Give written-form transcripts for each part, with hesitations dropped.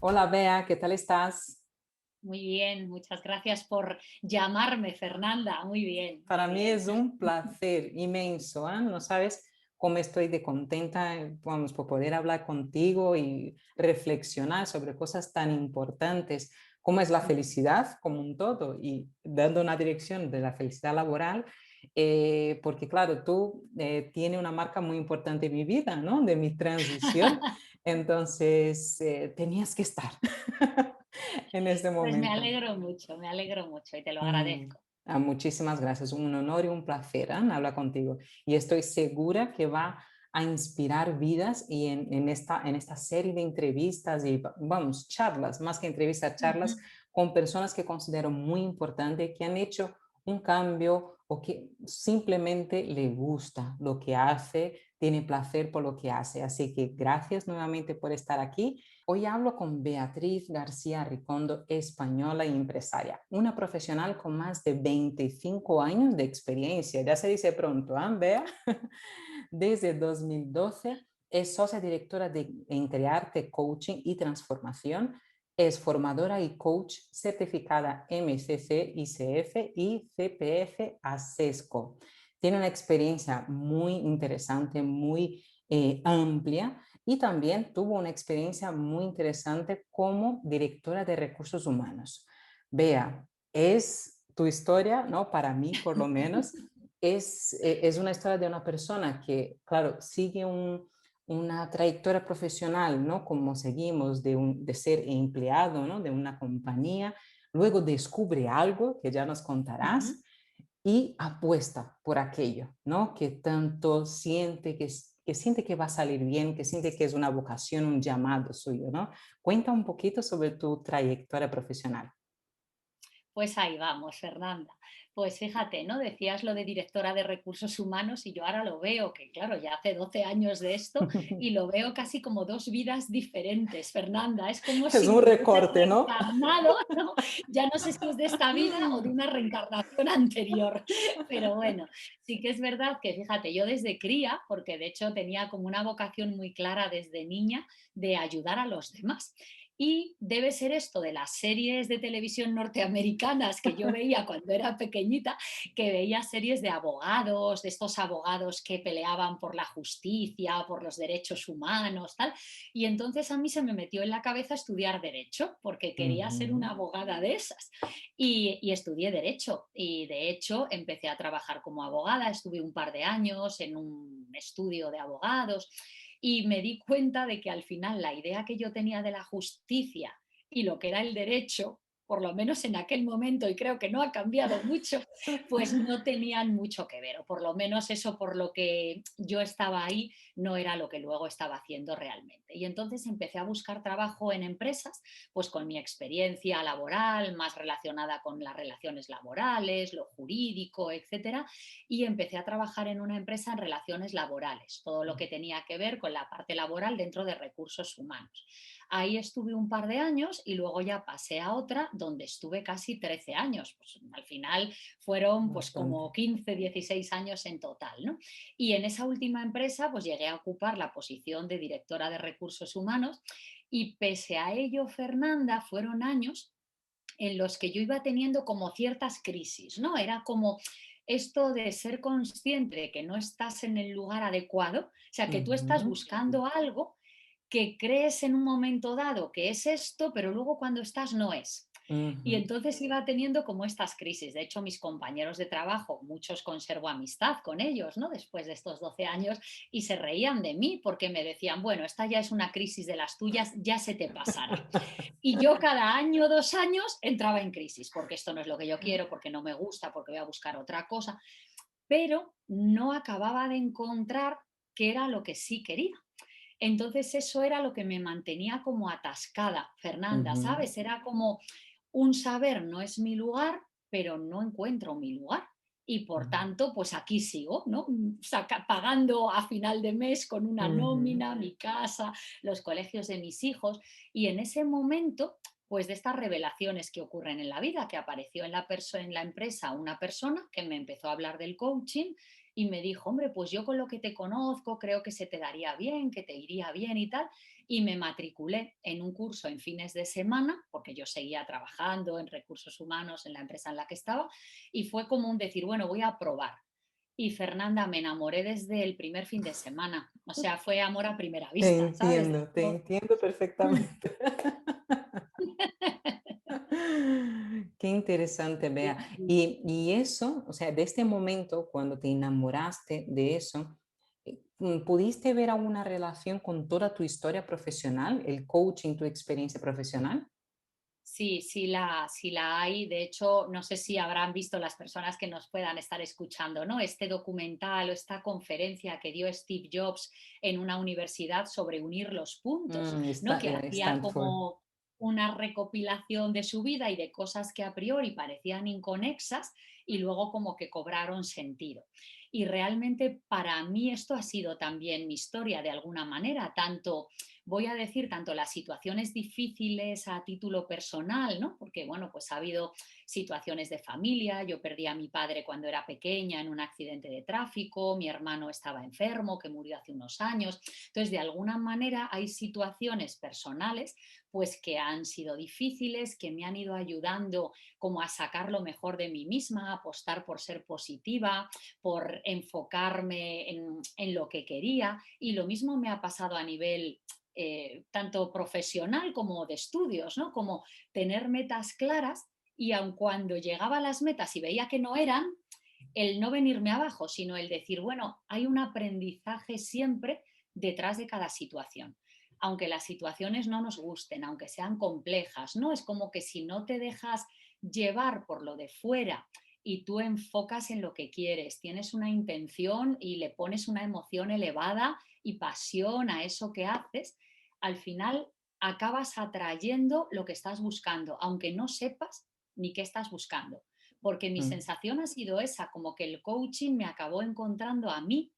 Hola Bea, ¿qué tal estás? Muy bien, muchas gracias por llamarme, Fernanda. Muy bien, muy Para mí bien. es un placer inmenso, ¿ah? No sabes cómo estoy de contenta, vamos, por poder hablar contigo y reflexionar sobre cosas tan importantes como es la felicidad como un todo y dando una dirección de la felicidad laboral, porque claro, tú tienes una marca muy importante en mi vida, ¿no? De mi transición, entonces tenías que estar en este Pues momento. me alegro mucho y te lo Mm, agradezco. muchísimas gracias, un honor y un placer, hablar contigo. Y estoy segura que va a inspirar vidas y en esta serie de entrevistas y vamos, charlas, más que entrevistas, charlas Ujú. con personas que considero muy importantes, que han hecho un cambio o que simplemente le gusta lo que hace, tiene placer por lo que hace. Así que gracias nuevamente por estar aquí. Hoy hablo con Beatriz García Ricondo, española y empresaria, una profesional con más de 25 años de experiencia. Ya se dice pronto, ¿ah, Bea? Desde 2012 es socia directora de Entre Arte, Coaching y Transformación. Es formadora y coach certificada MCC, ICF y CPF ASESCO. Tiene una experiencia muy interesante, muy amplia y también tuvo una experiencia muy interesante como directora de recursos humanos. Vea, es tu historia, ¿no? Para mí, por lo menos, es una historia de una persona que, claro, sigue una trayectoria profesional, ¿no? Como seguimos de ser empleado, ¿no? De una compañía, luego descubre algo que ya nos contarás Ujú. y apuesta por aquello, ¿no? Que tanto siente que siente que va a salir bien, que siente que es una vocación, un llamado suyo, ¿no? Cuenta un poquito sobre tu trayectoria profesional. Pues ahí vamos, Fernanda. Pues fíjate, ¿no? Decías lo de directora de recursos humanos y yo ahora lo veo, que claro, ya hace 12 años de esto y lo veo casi como dos vidas diferentes, Fernanda. Es como Es si un me hubiese recorte, ¿no? reencarnado, ¿no? Ya no sé si es de esta vida o de una reencarnación anterior. Pero bueno, sí que es verdad que fíjate, yo desde cría, porque de hecho tenía como una vocación muy clara desde niña de ayudar a los demás. Y debe ser esto de las series de televisión norteamericanas que yo veía cuando era pequeñita, que veía series de abogados, de estos abogados que peleaban por la justicia, por los derechos humanos, tal. Y entonces a mí se me metió en la cabeza estudiar derecho, porque quería ser Ujú. una abogada de esas. Y estudié derecho. Y de hecho empecé a trabajar como abogada, estuve un par de años en un estudio de abogados y me di cuenta de que al final la idea que yo tenía de la justicia y lo que era el derecho, por lo menos en aquel momento, y creo que no ha cambiado mucho, pues no tenían mucho que ver, o por lo menos eso por lo que yo estaba ahí no era lo que luego estaba haciendo realmente. Y entonces empecé a buscar trabajo en empresas, pues con mi experiencia laboral, más relacionada con las relaciones laborales, lo jurídico, etcétera, y empecé a trabajar en una empresa en relaciones laborales, todo lo que tenía que ver con la parte laboral dentro de recursos humanos. Ahí estuve un par de años y luego ya pasé a otra donde estuve casi 13 años. Pues al final fueron pues como Bastante. 15, 16 años en total, ¿no? Y en esa última empresa pues llegué a ocupar la posición de directora de recursos humanos y pese a ello, Fernanda, fueron años en los que yo iba teniendo como ciertas crisis, ¿no? Era como esto de ser consciente de que no estás en el lugar adecuado, o sea, que tú estás Ujú, buscando algo que crees en un momento dado que es esto, pero luego cuando estás no es. Y ujú. entonces iba teniendo como estas crisis. De hecho, mis compañeros de trabajo, muchos conservo amistad con ellos, ¿no? Después de estos 12 años, y se reían de mí porque me decían, bueno, esta ya es una crisis de las tuyas, ya se te pasará. Y yo cada año, 2 años, entraba en crisis, porque esto no es lo que yo quiero, porque no me gusta, porque voy a buscar otra cosa, pero no acababa de encontrar qué era lo que sí quería. Entonces eso era lo que me mantenía como atascada, Fernanda, Ujú, ¿sabes? Era como un saber no es mi lugar, pero no encuentro mi lugar. Y por tanto, pues aquí sigo, ¿no? Pagando a final de mes con una ujú, nómina, mi casa, los colegios de mis hijos. Y en ese momento, pues de estas revelaciones que ocurren en la vida, que apareció en la empresa una persona que me empezó a hablar del coaching y me dijo, hombre, pues yo con lo que te conozco creo que se te daría bien, que te iría bien y tal. Y me matriculé en un curso en fines de semana, porque yo seguía trabajando en recursos humanos en la empresa en la que estaba, y fue como un decir, bueno, voy a probar. Y Fernanda, me enamoré desde el primer fin de semana. O sea, fue amor a primera vista, ¿sabes? Te entiendo perfectamente. Qué interesante, Sí, Bea. sí. Y eso, o sea, de este momento, cuando te enamoraste de eso, ¿pudiste ver alguna relación con toda tu historia profesional, el coaching, tu experiencia profesional? Sí, sí la hay. De hecho, no sé si habrán visto las personas que nos puedan estar escuchando, ¿no? Este documental o esta conferencia que dio Steve Jobs en una universidad sobre unir los puntos, ¿no? Que hacía Stanford. como una recopilación de su vida y de cosas que a priori parecían inconexas y luego como que cobraron sentido. Y realmente para mí esto ha sido también mi historia de alguna manera, tanto voy a decir tanto las situaciones difíciles a título personal, ¿no? Porque, bueno, pues ha habido situaciones de familia, yo perdí a mi padre cuando era pequeña en un accidente de tráfico, mi hermano estaba enfermo, que murió hace unos años. Entonces, de alguna manera hay situaciones personales pues que han sido difíciles, que me han ido ayudando como a sacar lo mejor de mí misma, a apostar por ser positiva, por enfocarme en lo que quería. Y lo mismo me ha pasado a nivel tanto profesional como de estudios, ¿no? Como tener metas claras y aun cuando llegaba a las metas y veía que no eran, el no venirme abajo, sino el decir, bueno, hay un aprendizaje siempre detrás de cada situación. Aunque las situaciones no nos gusten, aunque sean complejas, ¿no? Es como que si no te dejas llevar por lo de fuera y tú enfocas en lo que quieres, tienes una intención y le pones una emoción elevada y pasión a eso que haces, al final acabas atrayendo lo que estás buscando, aunque no sepas ni qué estás buscando. Porque mi Mm, sensación ha sido esa, como que el coaching me acabó encontrando a mí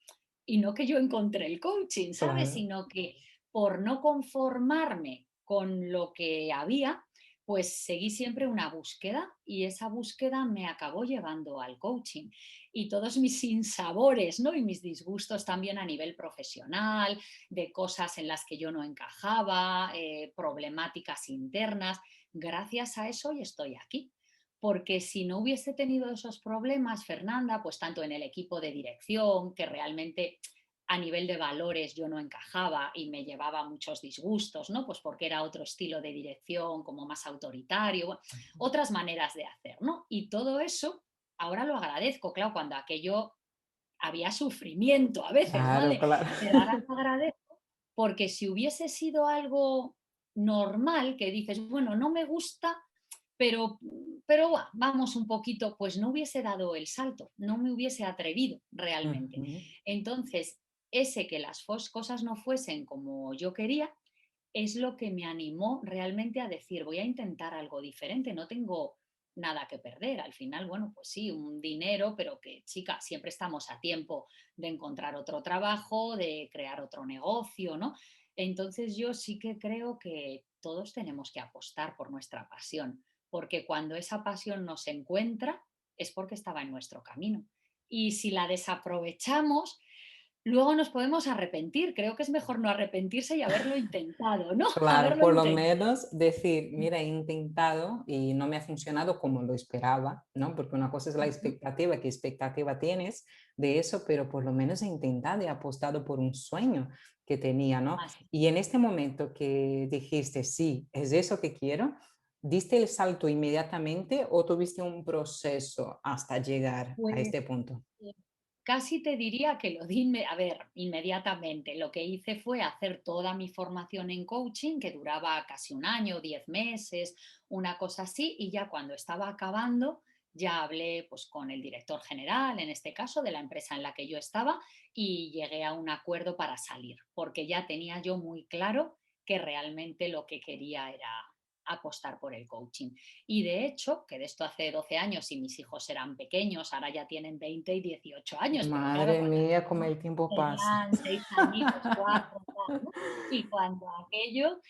y no que yo encontré el coaching, ¿sabes? claro. Sino que por no conformarme con lo que había, pues seguí siempre una búsqueda y esa búsqueda me acabó llevando al coaching. Y todos mis sinsabores, ¿no? Y mis disgustos también a nivel profesional, de cosas en las que yo no encajaba, problemáticas internas, gracias a eso hoy estoy aquí. Porque si no hubiese tenido esos problemas, Fernanda, pues tanto en el equipo de dirección, que realmente a nivel de valores yo no encajaba y me llevaba muchos disgustos, ¿no? Pues porque era otro estilo de dirección, como más autoritario, bueno, otras maneras de hacer, ¿no? Y todo eso ahora lo agradezco, claro, cuando aquello había sufrimiento a veces, Claro, ¿vale? claro. Pero ahora lo agradezco porque si hubiese sido algo normal, que dices, bueno, no me gusta, pero, vamos un poquito, pues no hubiese dado el salto, no me hubiese atrevido realmente. Ujú. Entonces, ese que las cosas no fuesen como yo quería, es lo que me animó realmente a decir, voy a intentar algo diferente, no tengo nada que perder. Al final, bueno, pues sí, un dinero, pero que, chica, siempre estamos a tiempo de encontrar otro trabajo, de crear otro negocio, ¿no? Entonces yo sí que creo que todos tenemos que apostar por nuestra pasión, porque cuando esa pasión nos encuentra es porque estaba en nuestro camino. Y si la desaprovechamos, luego nos podemos arrepentir. Creo que es mejor no arrepentirse y haberlo intentado, ¿no? Claro, Haberlo por lo intentado. menos decir, mira, he intentado y no me ha funcionado como lo esperaba, ¿no? Porque una cosa es la Ujú. expectativa, qué expectativa tienes de eso, pero por lo menos he intentado, he apostado por un sueño que tenía, ¿no? Así. Y en este momento que dijiste, sí, es eso que quiero, ¿diste el salto inmediatamente o tuviste un proceso hasta llegar a Pues este punto? eh, casi te diría que lo di, a ver, inmediatamente. Lo que hice fue hacer toda mi formación en coaching, que duraba casi un año, 10 meses, una cosa así, y ya cuando estaba acabando, ya hablé pues con el director general, en este caso, de la empresa en la que yo estaba, y llegué a un acuerdo para salir, porque ya tenía yo muy claro que realmente lo que quería era apostar por el coaching. Y de hecho, que de esto hace 12 años y mis hijos eran pequeños, ahora ya tienen 20 y 18 años, pero claro, Madre cuando mía, cómo el tiempo pasa. tenían 6 añitos, 4, tal, ¿no? Y cuando aquello,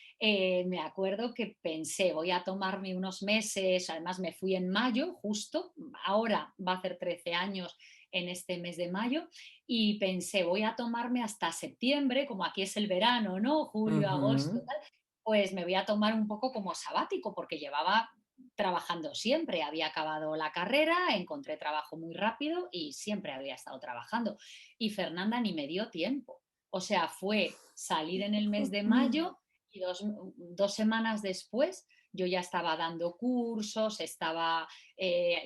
me acuerdo que pensé, voy a tomarme unos meses, además me fui en mayo, justo, ahora va a hacer 13 años en este mes de mayo y pensé, voy a tomarme hasta septiembre, como aquí es el verano, ¿no? Julio, agosto, Ujú. tal, pues me voy a tomar un poco como sabático, porque llevaba trabajando siempre, había acabado la carrera, encontré trabajo muy rápido y siempre había estado trabajando. Y Fernanda ni me dio tiempo. O sea, fue salir en el mes de mayo y dos semanas después yo ya estaba dando cursos, estaba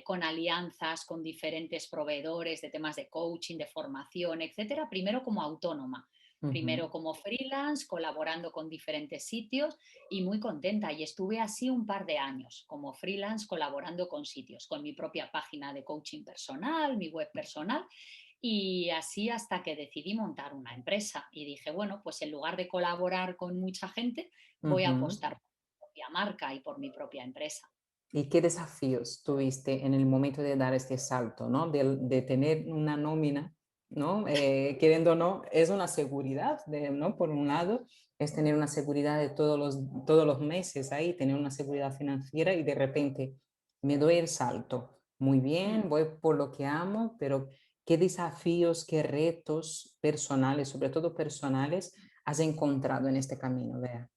con alianzas con diferentes proveedores de temas de coaching, de formación, etcétera. Primero como autónoma, Ujú. primero como freelance, colaborando con diferentes sitios y muy contenta. Y estuve así un par de años como freelance colaborando con sitios, con mi propia página de coaching personal, mi web personal. Y así hasta que decidí montar una empresa y dije, bueno, pues en lugar de colaborar con mucha gente, voy a Ujú. apostar por mi propia marca y por mi propia empresa. ¿Y qué desafíos tuviste en el momento de dar este salto, ¿no? De tener una nómina, ¿no? Queriendo o no, es una seguridad, ¿no? Por un lado, es tener una seguridad de todos los meses ahí, tener una seguridad financiera y de repente me doy el salto. Muy Mm. bien, voy por lo que amo, pero ¿qué desafíos, qué retos personales, sobre todo personales, has encontrado en este camino, Bea?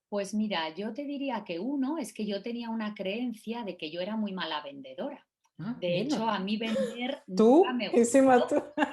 Pues mira, yo te diría que uno es que yo tenía una creencia de que yo era muy mala vendedora. Ah, De hecho, mira, a mí vender nunca tú, me encima gustó. tú.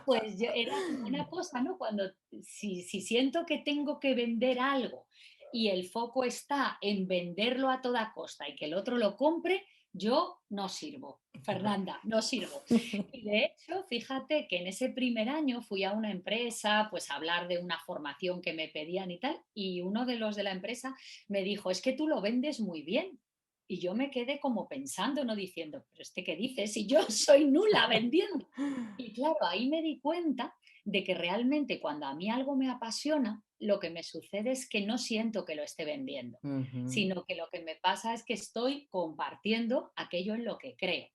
Pues yo era como una cosa, ¿no? Cuando si siento que tengo que vender algo y el foco está en venderlo a toda costa y que el otro lo compre, yo no sirvo, Fernanda, no sirvo. Y de hecho, fíjate que en ese primer año fui a una empresa, pues a hablar de una formación que me pedían y tal, y uno de los de la empresa me dijo, es que tú lo vendes muy bien. Y yo me quedé como pensando, no diciendo, pero este qué dices, si yo soy nula vendiendo. Y claro, ahí me di cuenta de que realmente cuando a mí algo me apasiona, lo que me sucede es que no siento que lo esté vendiendo, Ujú. sino que lo que me pasa es que estoy compartiendo aquello en lo que creo.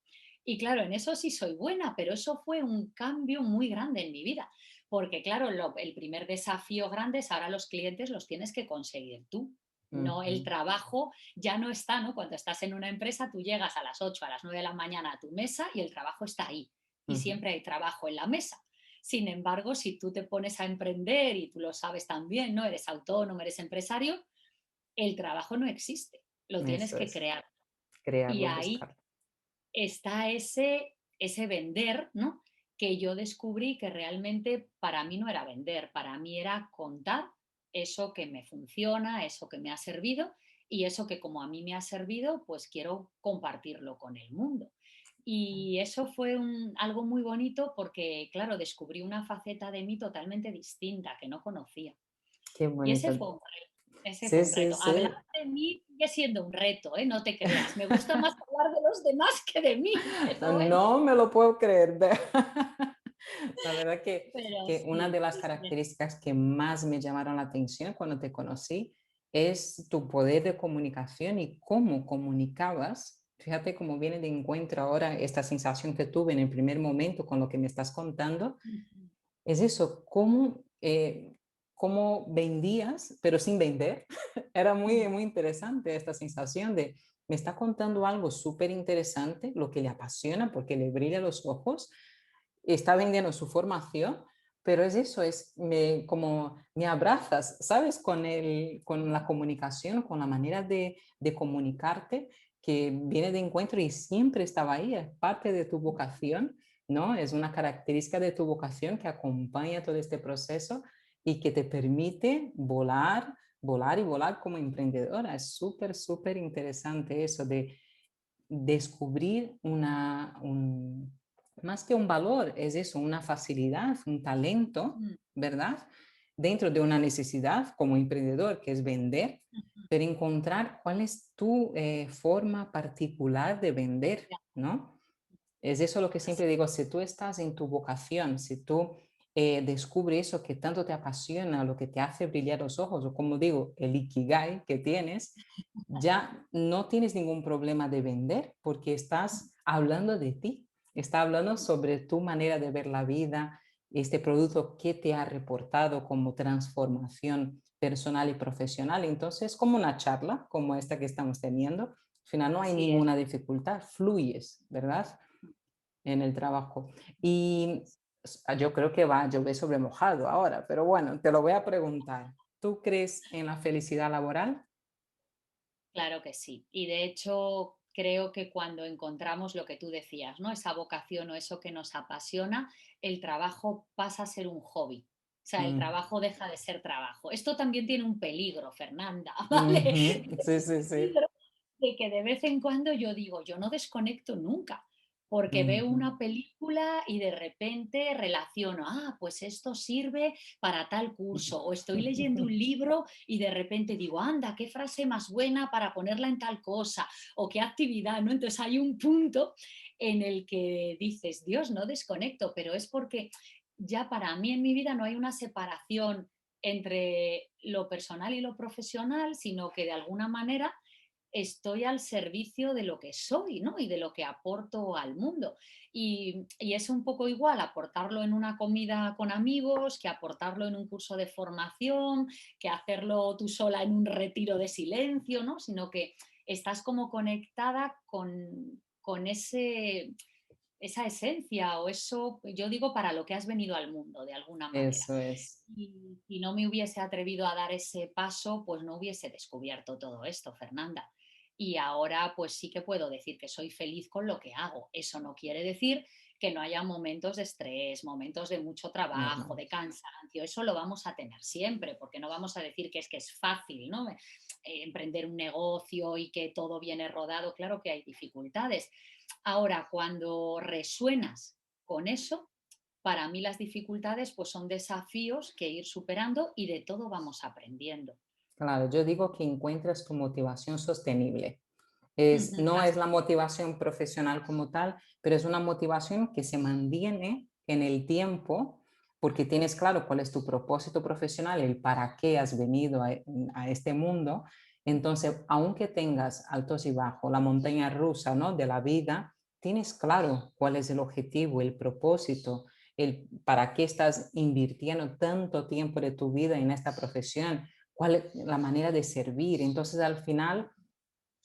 Y claro, en eso sí soy buena, pero eso fue un cambio muy grande en mi vida, porque claro, el primer desafío grande es ahora los clientes los tienes que conseguir tú. No, el Ujú. trabajo ya no está, ¿no? Cuando estás en una empresa, tú llegas a las 8 a las 9 de la mañana a tu mesa y el trabajo está ahí y Ujú. siempre hay trabajo en la mesa. Sin embargo, si tú te pones a emprender y tú lo sabes también, ¿no? Eres autónomo, eres empresario, el trabajo no existe, lo tienes Eso que es, crear. Y crearlo, ahí buscarlo. está ese vender, ¿no? Que yo descubrí que realmente para mí no era vender, para mí era contar eso que me funciona, eso que me ha servido y eso que como a mí me ha servido, pues quiero compartirlo con el mundo. Y eso fue algo muy bonito porque, claro, descubrí una faceta de mí totalmente distinta que no conocía. Qué Y ese bonito. fue un reto, ese fue Sí, un sí, reto. Hablar sí. de mí sigue siendo un reto, ¿eh? No te creas. Me gusta más hablar de los demás que de mí, pero bueno. No me lo puedo creer. La verdad Pero que una de sí, las sí, sí. características que más me llamaron la atención cuando te conocí es tu poder de comunicación y cómo comunicabas. Fíjate cómo viene de encuentro ahora esta sensación que tuve en el primer momento con lo que me estás contando. Ujú. Es eso, cómo vendías, pero sin vender. Era muy, Mm, muy interesante esta sensación de, me está contando algo súper interesante, lo que le apasiona porque le brilla los ojos, está vendiendo su formación, pero es eso, como me abrazas, ¿sabes? Con la comunicación, con la manera de comunicarte que viene de encuentro y siempre estaba ahí, es parte de tu vocación, ¿no? Es una característica de tu vocación que acompaña todo este proceso y que te permite volar, volar y volar como emprendedora. Es súper, súper interesante eso de descubrir más que un valor, es eso, una facilidad, un talento, mm, ¿verdad? Dentro de una necesidad como emprendedor, que es vender, ujú. pero encontrar cuál es tu forma particular de vender, Ya, ¿no? Es eso lo que así. siempre digo, si tú estás en tu vocación, si tú descubres eso que tanto te apasiona, lo que te hace brillar los ojos, o como digo, el ikigai que tienes, ya no tienes ningún problema de vender porque estás hablando de ti, está hablando sobre tu manera de ver la vida, este producto que te ha reportado como transformación personal y profesional. Entonces, como una charla como esta que estamos teniendo, al final no hay Así es. ninguna dificultad, fluyes, ¿verdad? en el trabajo. Y yo creo que va a llover sobre mojado ahora, pero bueno, te lo voy a preguntar. ¿Tú crees en la felicidad laboral? Claro que sí. Y de hecho, creo que cuando encontramos lo que tú decías, ¿no? Esa vocación o eso que nos apasiona, el trabajo pasa a ser un hobby. O sea, el Mm, trabajo deja de ser trabajo. Esto también tiene un peligro, Fernanda, ¿vale? ujú, sí, sí, sí. Peligro de que de vez en cuando yo digo, yo no desconecto nunca, porque veo Ujú. una película y de repente relaciono, pues esto sirve para tal curso, o estoy leyendo un libro y de repente digo, anda, qué frase más buena para ponerla en tal cosa, o qué actividad, ¿no? Entonces hay un punto en el que dices, Dios, no desconecto, pero es porque ya para mí en mi vida no hay una separación entre lo personal y lo profesional, sino que de alguna manera estoy al servicio de lo que soy, ¿no? Y de lo que aporto al mundo. Y es un poco igual aportarlo en una comida con amigos, que aportarlo en un curso de formación, que hacerlo tú sola en un retiro de silencio, ¿no? Sino que estás como conectada con esa esencia o eso, yo digo, para lo que has venido al mundo, de alguna manera. Eso es. Y si no me hubiese atrevido a dar ese paso, pues no hubiese descubierto todo esto, Fernanda. Y ahora pues sí que puedo decir que soy feliz con lo que hago. Eso no quiere decir que no haya momentos de estrés, momentos de mucho trabajo, Normal. de cansancio. Eso lo vamos a tener siempre, porque no vamos a decir que es fácil, ¿no? Emprender un negocio y que todo viene rodado. Claro que hay dificultades. Ahora, cuando resuenas con eso, para mí las dificultades pues son desafíos que ir superando y de todo vamos aprendiendo. Claro, yo digo que encuentras tu motivación sostenible. Ujú, No es así, la motivación profesional como tal, pero es una motivación que se mantiene en el tiempo porque tienes claro cuál es tu propósito profesional, el para qué has venido a este mundo. Entonces, aunque tengas altos y bajos, la montaña rusa, ¿no? De la vida, tienes claro cuál es el objetivo, el propósito, el para qué estás invirtiendo tanto tiempo de tu vida en esta profesión, cuál es la manera de servir. Entonces, al final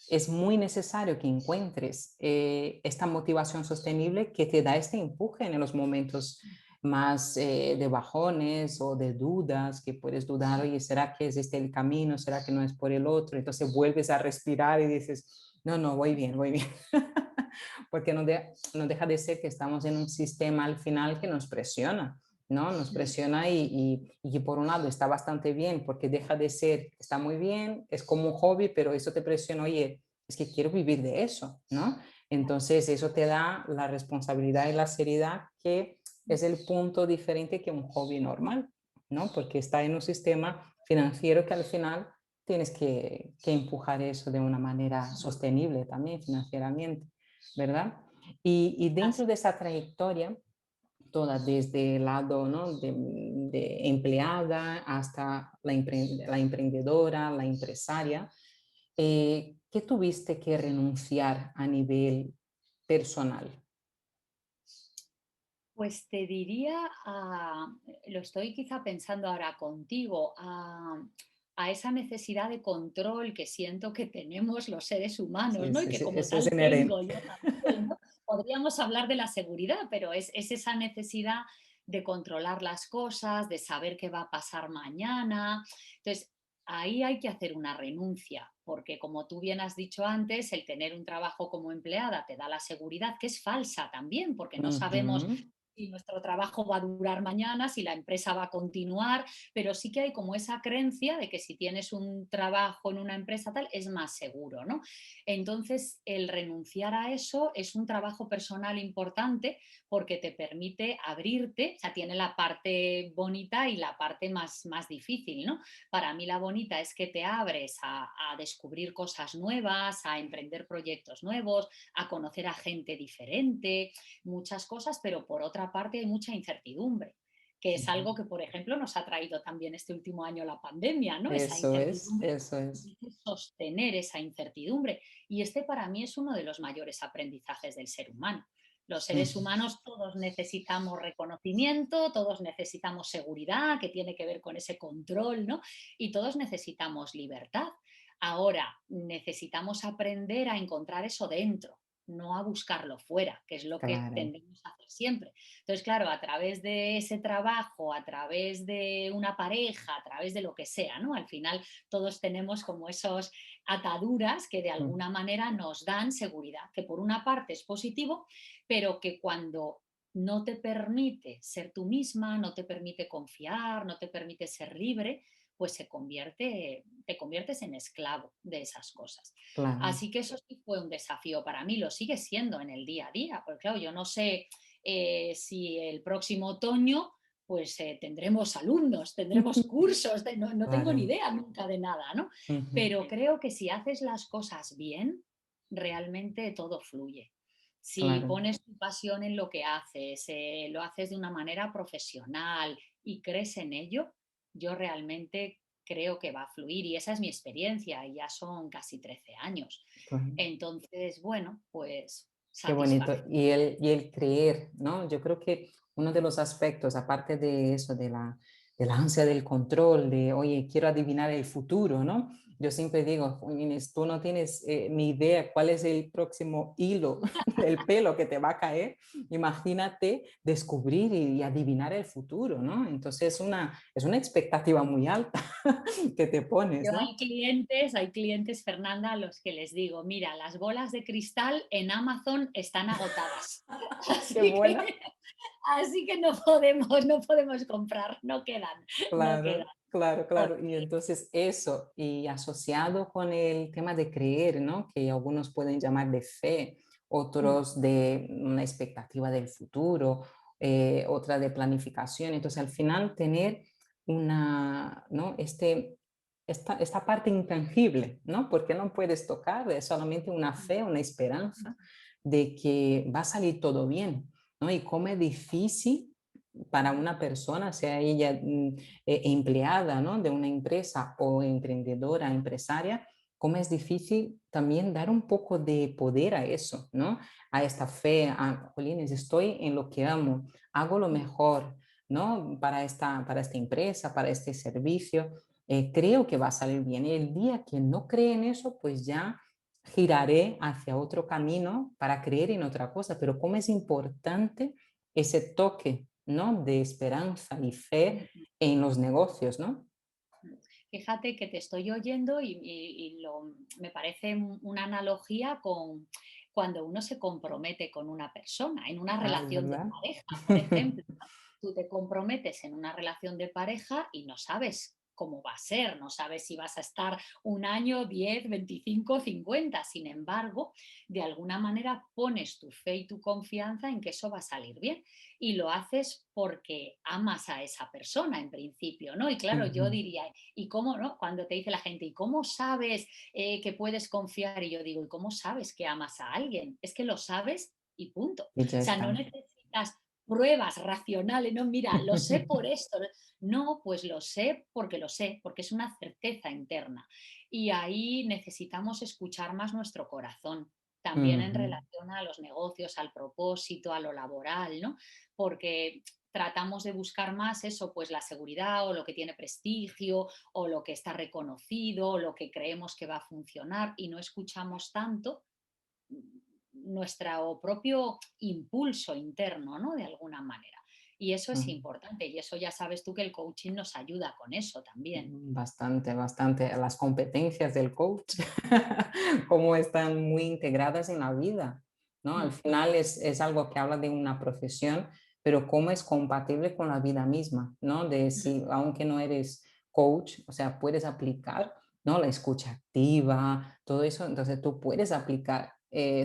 es muy necesario que encuentres esta motivación sostenible que te da este empuje en los momentos más de bajones o de dudas, que puedes dudar, oye, ¿será que es este el camino? ¿Será que no es por el otro? Entonces vuelves a respirar y dices, no, no, voy bien, voy bien. Porque no deja de ser que estamos en un sistema al final que nos presiona. ¿No? Nos presiona y por un lado está bastante bien porque deja de ser, está muy bien, es como un hobby, pero eso te presiona, oye, es que quiero vivir de eso, ¿no? Entonces eso te da la responsabilidad y la seriedad que es el punto diferente que un hobby normal, ¿no? Porque está en un sistema financiero que al final tienes que empujar eso de una manera sostenible también financieramente, ¿verdad? Y dentro así. de esa trayectoria, toda desde el lado, ¿no? de empleada hasta la emprendedora, la empresaria, ¿qué tuviste que renunciar a nivel personal? Pues te diría, lo estoy quizá pensando ahora contigo, a esa necesidad de control que siento que tenemos los seres humanos, Sí, ¿no? Y sí, que sí, como eso es tal tengo inherente. yo también, ¿no? Podríamos hablar de la seguridad, pero es esa necesidad de controlar las cosas, de saber qué va a pasar mañana. Entonces, ahí hay que hacer una renuncia, porque como tú bien has dicho antes, el tener un trabajo como empleada te da la seguridad, que es falsa también, porque no sabemos Ujú, si nuestro trabajo va a durar mañana, si la empresa va a continuar, pero sí que hay como esa creencia de que si tienes un trabajo en una empresa tal, es más seguro, ¿no? Entonces, el renunciar a eso es un trabajo personal importante porque te permite abrirte, o sea, tiene la parte bonita y la parte más difícil, ¿no? Para mí la bonita es que te abres a descubrir cosas nuevas, a emprender proyectos nuevos, a conocer a gente diferente, muchas cosas, pero por otra parte hay mucha incertidumbre, que es ujú. algo que, por ejemplo, nos ha traído también este último año la pandemia, ¿no? Esa Eso es, incertidumbre eso es. y sostener esa incertidumbre. Y este para mí es uno de los mayores aprendizajes del ser humano. Los seres Mm. humanos todos necesitamos reconocimiento, todos necesitamos seguridad, que tiene que ver con ese control, ¿no? Y todos necesitamos libertad. Ahora, necesitamos aprender a encontrar eso dentro. no a buscarlo fuera, que es lo que Claro. tendemos a hacer siempre. Entonces, claro, a través de ese trabajo, a través de una pareja, a través de lo que sea, ¿no? Al final todos tenemos como esos ataduras que de Mm, alguna manera nos dan seguridad, que por una parte es positivo, pero que cuando no te permite ser tú misma, no te permite confiar, no te permite ser libre, pues te conviertes en esclavo de esas cosas. claro. Así que eso sí fue un desafío para mí, lo sigue siendo en el día a día, porque claro, yo no sé si el próximo otoño pues tendremos alumnos, tendremos cursos, no tengo ni Claro. idea nunca de nada, ¿no? Ujú. Pero creo que si haces las cosas bien, realmente todo fluye. Si Claro. pones tu pasión en lo que haces, lo haces de una manera profesional y crees en ello, yo realmente creo que va a fluir y esa es mi experiencia y ya son casi 13 años. Claro. Entonces, bueno, pues Qué bonito. satisfacción. Y el creer, ¿no? Yo creo que uno de los aspectos, aparte de eso, de la ansia del control, de, oye, quiero adivinar el futuro, ¿no? Yo siempre digo, "Oye, Inés, tú no tienes ni idea cuál es el próximo hilo del pelo que te va a caer. Imagínate descubrir y adivinar el futuro, ¿no? Entonces es una expectativa muy alta que te Yo pones, ¿no? hay clientes, Fernanda, a los que les digo, mira, las bolas de cristal en Amazon están agotadas. Qué Así buena. que, así que no podemos comprar, no quedan, no quedan. Claro, claro, claro. Y entonces eso, y asociado con el tema de creer, ¿no? Que algunos pueden llamar de fe, Mm, otros de una expectativa del futuro, otra de planificación. Entonces, al final, tener ¿no? Esta parte intangible, ¿no? Porque no puedes tocar, es solamente una mm, fe, una esperanza de que va a salir todo bien, ¿no? Y cómo es difícil para una persona, sea ella empleada, ¿no? De una empresa o emprendedora, empresaria, cómo es difícil también dar un poco de poder a eso, ¿no? A esta fe, a, Jolines, estoy en lo que amo, hago lo mm. mejor, ¿no? Para esta empresa, para este servicio, creo que va a salir bien. Y el día que no cree en eso, pues ya giraré hacia otro camino para creer en otra cosa. Pero cómo es importante ese toque, ¿no? De esperanza y fe en los negocios, ¿no? Fíjate que te estoy oyendo me parece una analogía con cuando uno se compromete con una persona en una Ah, es relación de verdad. pareja, por ejemplo. Tú te comprometes en una relación de pareja y no sabes cómo va a ser, no sabes si vas a estar un año, 10, 25, 50. Sin embargo, de alguna manera pones tu fe y tu confianza en que eso va a salir bien y lo haces porque amas a esa persona en principio, ¿no? Y claro, yo Ujú. diría, ¿y cómo, no? Cuando te dice la gente, ¿y cómo sabes que puedes confiar? Y yo digo, ¿y cómo sabes que amas a alguien? Es que lo sabes y punto. O Y ya sea, no está. necesitas pruebas racionales, no, mira, lo sé por esto. No, pues lo sé, porque es una certeza interna. Y ahí necesitamos escuchar más nuestro corazón, también en Ujú. relación a los negocios, al propósito, a lo laboral, ¿no? Porque tratamos de buscar más eso, pues la seguridad o lo que tiene prestigio o lo que está reconocido o lo que creemos que va a funcionar y no escuchamos tanto nuestro propio impulso interno, ¿no? De alguna manera. Y eso es Mm. importante y eso ya sabes tú que el coaching nos ayuda con eso también. Bastante, bastante. Las competencias del coach, cómo están muy integradas en la vida, ¿no? Al Mm, final es algo que habla de una profesión, pero cómo es compatible con la vida misma, ¿no? De mm, si, aunque no eres coach, o sea, puedes aplicar, ¿no? La escucha activa, todo eso, entonces tú puedes aplicar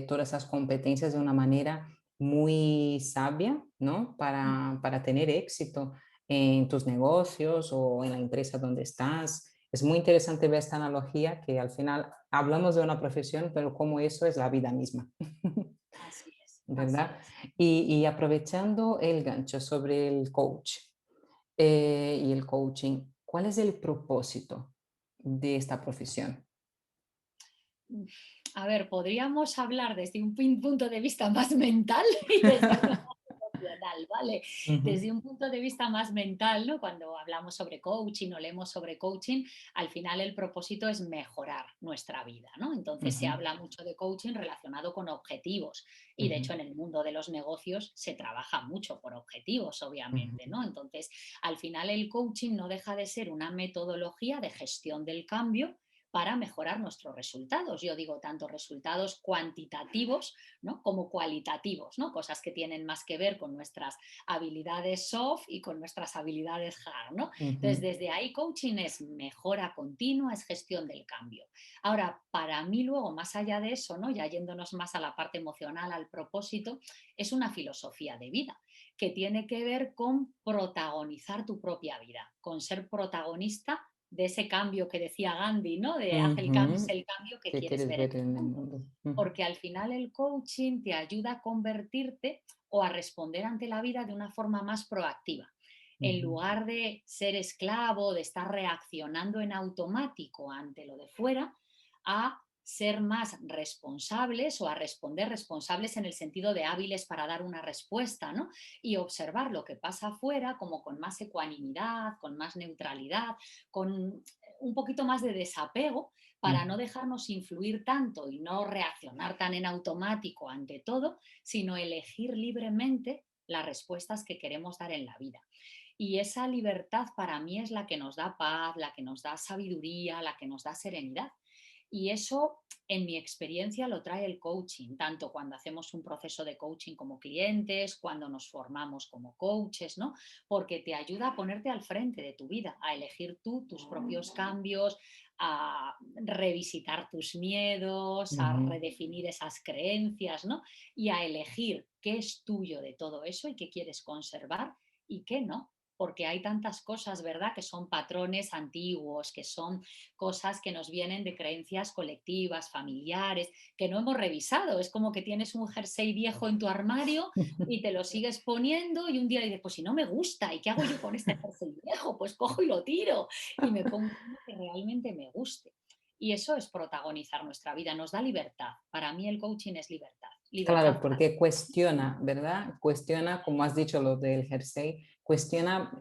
todas esas competencias de una manera muy sabia, ¿no? mm. Para tener éxito en tus negocios o en la empresa donde estás. Es muy interesante ver esta analogía que al final hablamos de una profesión, pero como eso es la vida misma, Así es, así ¿verdad? es. Y aprovechando el gancho sobre el coach y el coaching, ¿cuál es el propósito de esta profesión? A ver, podríamos hablar desde un punto de vista más mental y desde uno más emocional. mental, ¿vale? Ujú, Desde un punto de vista más mental, ¿no? Cuando hablamos sobre coaching o leemos sobre coaching, al final el propósito es mejorar nuestra vida, ¿no? Entonces se ujú, habla mucho de coaching relacionado con objetivos y de ujú, hecho en el mundo de los negocios se trabaja mucho por objetivos, obviamente, ujú, ¿no? Entonces, al final el coaching no deja de ser una metodología de gestión del cambio para mejorar nuestros resultados. Yo digo tanto resultados cuantitativos, ¿no?, como cualitativos, ¿no? Cosas que tienen más que ver con nuestras habilidades soft y con nuestras habilidades hard, ¿no? Entonces, ujú, desde ahí coaching es mejora continua, es gestión del cambio. Ahora, para mí luego, más allá de eso, ¿no?, ya yéndonos más a la parte emocional, al propósito, es una filosofía de vida que tiene que ver con protagonizar tu propia vida, con ser protagonista de ese cambio que decía Gandhi, ¿no? De haz el cambio, es ujú. el cambio que ¿Qué quieres quieres ver en ver el en el mundo. mundo? Ujú, Porque al final el coaching te ayuda a convertirte o a responder ante la vida de una forma más proactiva. En ujú, lugar de ser esclavo, de estar reaccionando en automático ante lo de fuera, a ser más responsables o a responder responsables en el sentido de hábiles para dar una respuesta, ¿no? Y observar lo que pasa afuera como con más ecuanimidad, con más neutralidad, con un poquito más de desapego para ujú. no dejarnos influir tanto y no reaccionar tan en automático ante todo, sino elegir libremente las respuestas que queremos dar en la vida. Y esa libertad para mí es la que nos da paz, la que nos da sabiduría, la que nos da serenidad. Y eso, en mi experiencia, lo trae el coaching, tanto cuando hacemos un proceso de coaching como clientes, cuando nos formamos como coaches, ¿no? Porque te ayuda a ponerte al frente de tu vida, a elegir tú tus propios cambios, a revisitar tus miedos, a Ujú. redefinir esas creencias, ¿no? Y a elegir qué es tuyo de todo eso y qué quieres conservar y qué no. Porque hay tantas cosas, ¿verdad?, que son patrones antiguos, que son cosas que nos vienen de creencias colectivas, familiares, que no hemos revisado. Es como que tienes un jersey viejo en tu armario y te lo sigues poniendo y un día dices, pues si no me gusta, ¿y qué hago yo con este jersey viejo? Pues cojo y lo tiro y me pongo uno que realmente me guste. Y eso es protagonizar nuestra vida, nos da libertad. Para mí el coaching es libertad, Claro, libertad para... porque cuestiona, ¿verdad? Cuestiona, como has dicho, lo del jersey, cuestiona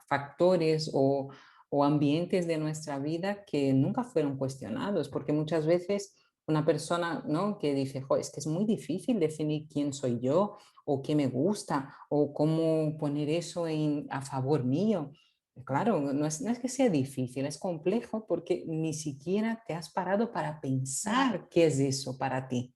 factores o ambientes de nuestra vida que nunca fueron cuestionados, porque muchas veces una persona, ¿no?, que dice, "Jo, es que es muy difícil definir quién soy yo o qué me gusta o cómo poner eso a favor mío". Claro, no es que sea difícil, es complejo porque ni siquiera te has parado para Claro, pensar qué es eso para ti.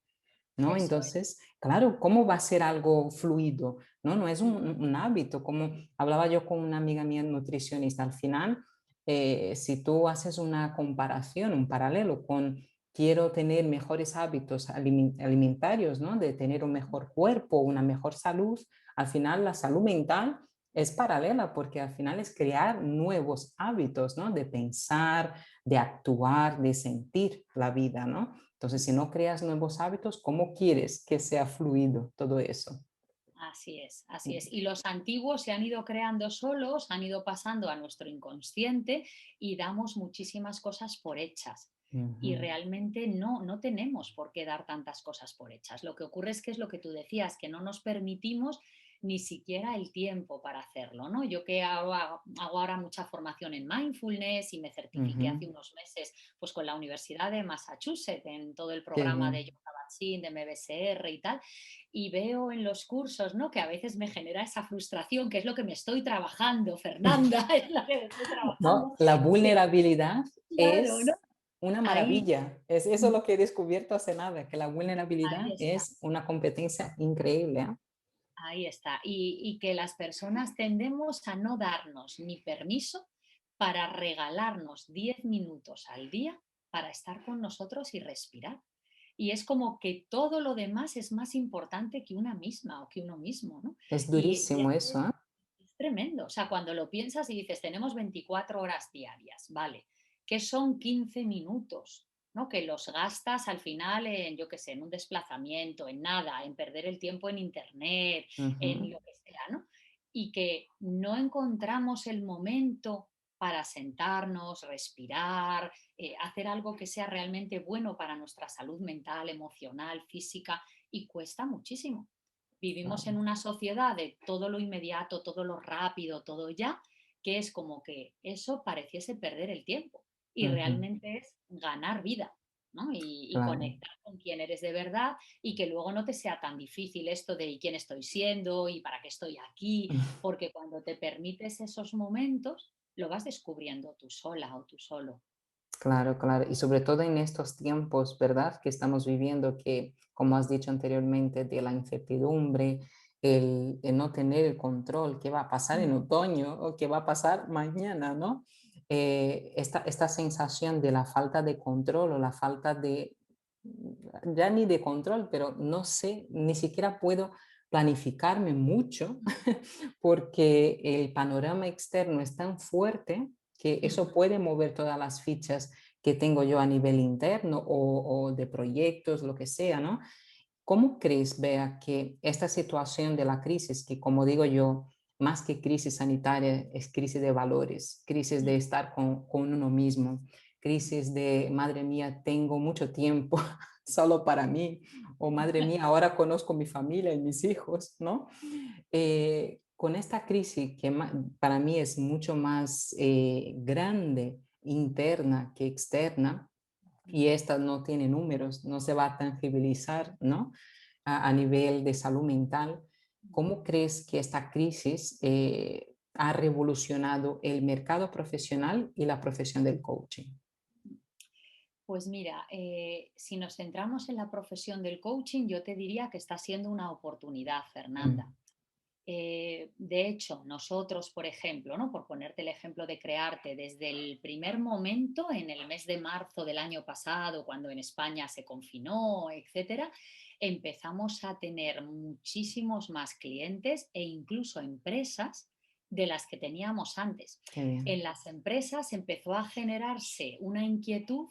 ¿No? eso es. Entonces, claro, ¿cómo va a ser algo fluido? No, no es un hábito, como hablaba yo con una amiga mía nutricionista. Al final, si tú haces una comparación, un paralelo con quiero tener mejores hábitos alimentarios, ¿no? De tener un mejor cuerpo, una mejor salud, al final la salud mental es paralela porque al final es crear nuevos hábitos, ¿no? De pensar, de actuar, de sentir la vida, ¿no? Entonces, si no creas nuevos hábitos, ¿cómo quieres que sea fluido todo eso? Así es, así es. Y los antiguos se han ido creando solos, han ido pasando a nuestro inconsciente y damos muchísimas cosas por hechas. Y Ujú, realmente no tenemos por qué dar tantas cosas por hechas. Lo que ocurre es que es lo que tú decías, que no nos permitimos ni siquiera el tiempo para hacerlo, ¿no? Yo que hago ahora mucha formación en mindfulness y me certifiqué ujú. hace unos meses pues con la Universidad de Massachusetts en todo el Qué programa de bien. Yoga Batsin, de MBSR y tal, y veo en los cursos, ¿no?, que a veces me genera esa frustración, que es lo que me estoy trabajando, Fernanda, es lo que me estoy No, trabajando, la de vulnerabilidad claro, ¿no? es una Ahí, maravilla. Es eso lo que he descubierto hace nada, que la ahí vulnerabilidad está. es una competencia increíble. ¿Ah? Ahí está. Y que las personas tendemos a no darnos ni permiso para regalarnos 10 minutos al día para estar con nosotros y respirar. Y es como que todo lo demás es más importante que una misma o que uno mismo, ¿no? Es Y durísimo eso, ¿ah? es tremendo. O sea, cuando lo piensas y dices, tenemos 24 horas diarias, ¿vale? ¿Qué son 15 minutos? ¿No? Que los gastas al final en, yo qué sé, en un desplazamiento, en nada, en perder el tiempo en internet, en Ujú. lo que sea, ¿no? Y que no encontramos el momento para sentarnos, respirar, hacer algo que sea realmente bueno para nuestra salud mental, emocional, física, y cuesta muchísimo. Vivimos claro. en una sociedad de todo lo inmediato, todo lo rápido, todo ya, que es como que eso pareciese perder el tiempo y Ujú, realmente es ganar vida, ¿no? Y claro. conectar con quién eres de verdad y que luego no te sea tan difícil esto de ¿y quién estoy siendo y para qué estoy aquí? Porque cuando te permites esos momentos, lo vas descubriendo tú sola o tú solo. Claro, claro. Y sobre todo en estos tiempos, ¿verdad? Que estamos viviendo, que, como has dicho anteriormente, de la incertidumbre, el no tener el control, qué va a pasar en Mm, otoño o qué va a pasar mañana, ¿no? Esta sensación de la falta de control o la falta de, ya ni de control, pero no sé, ni siquiera puedo planificarme mucho porque el panorama externo es tan fuerte que eso ujú. puede mover todas las fichas que tengo yo a nivel interno o de proyectos, lo que sea, ¿no? ¿Cómo crees, Bea, que esta situación de la crisis, que como digo yo, más que crisis sanitaria, es crisis de valores, crisis de Mm, estar con uno mismo, crisis de, madre mía, tengo mucho tiempo solo para mí, o madre mía, ahora conozco mi familia y mis hijos, ¿no? Con esta crisis que para mí es mucho más grande, interna que externa, y esta no tiene números, no se va a tangibilizar, ¿no? A nivel de salud mental. ¿Cómo crees que esta crisis ha revolucionado el mercado profesional y la profesión del coaching? Pues mira, si nos centramos en la profesión del coaching, yo te diría que está siendo una oportunidad, Fernanda. Mm, De hecho, nosotros, por ejemplo, ¿no? Por ponerte el ejemplo de Crearte, desde el primer momento, en el mes de marzo del año pasado, cuando en España se confinó, etcétera, empezamos a tener muchísimos más clientes e incluso empresas de las que teníamos antes. qué bien. En las empresas empezó a generarse una inquietud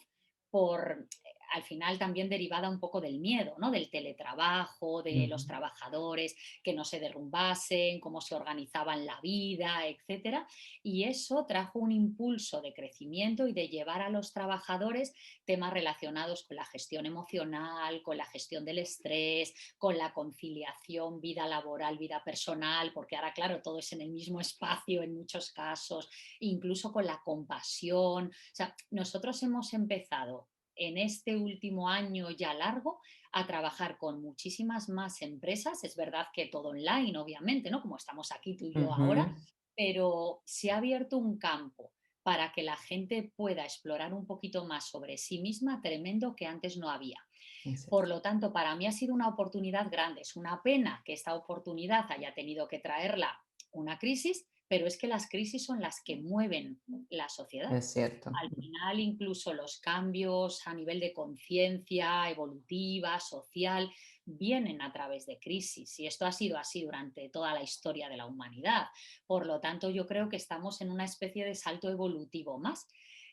por al final también derivada un poco del miedo, ¿no? Del teletrabajo, de Ujú, los trabajadores que no se derrumbasen, cómo se organizaban la vida, etcétera. Y eso trajo un impulso de crecimiento y de llevar a los trabajadores temas relacionados con la gestión emocional, con la gestión del estrés, con la conciliación vida laboral, vida personal, porque ahora, claro, todo es en el mismo espacio en muchos casos, incluso con la compasión. O sea, nosotros hemos empezado en este último año ya largo a trabajar con muchísimas más empresas. Es verdad que todo online, obviamente, ¿no? Como estamos aquí tú y yo ahora, ujú, pero se ha abierto un campo para que la gente pueda explorar un poquito más sobre sí misma, tremendo que antes no había. es Por cierto. lo tanto, para mí ha sido una oportunidad grande. Es una pena que esta oportunidad haya tenido que traerla una crisis, pero es que las crisis son las que mueven la sociedad. Es cierto. Al final, incluso los cambios a nivel de conciencia evolutiva, social, vienen a través de crisis. Y esto ha sido así durante toda la historia de la humanidad. Por lo tanto, yo creo que estamos en una especie de salto evolutivo más.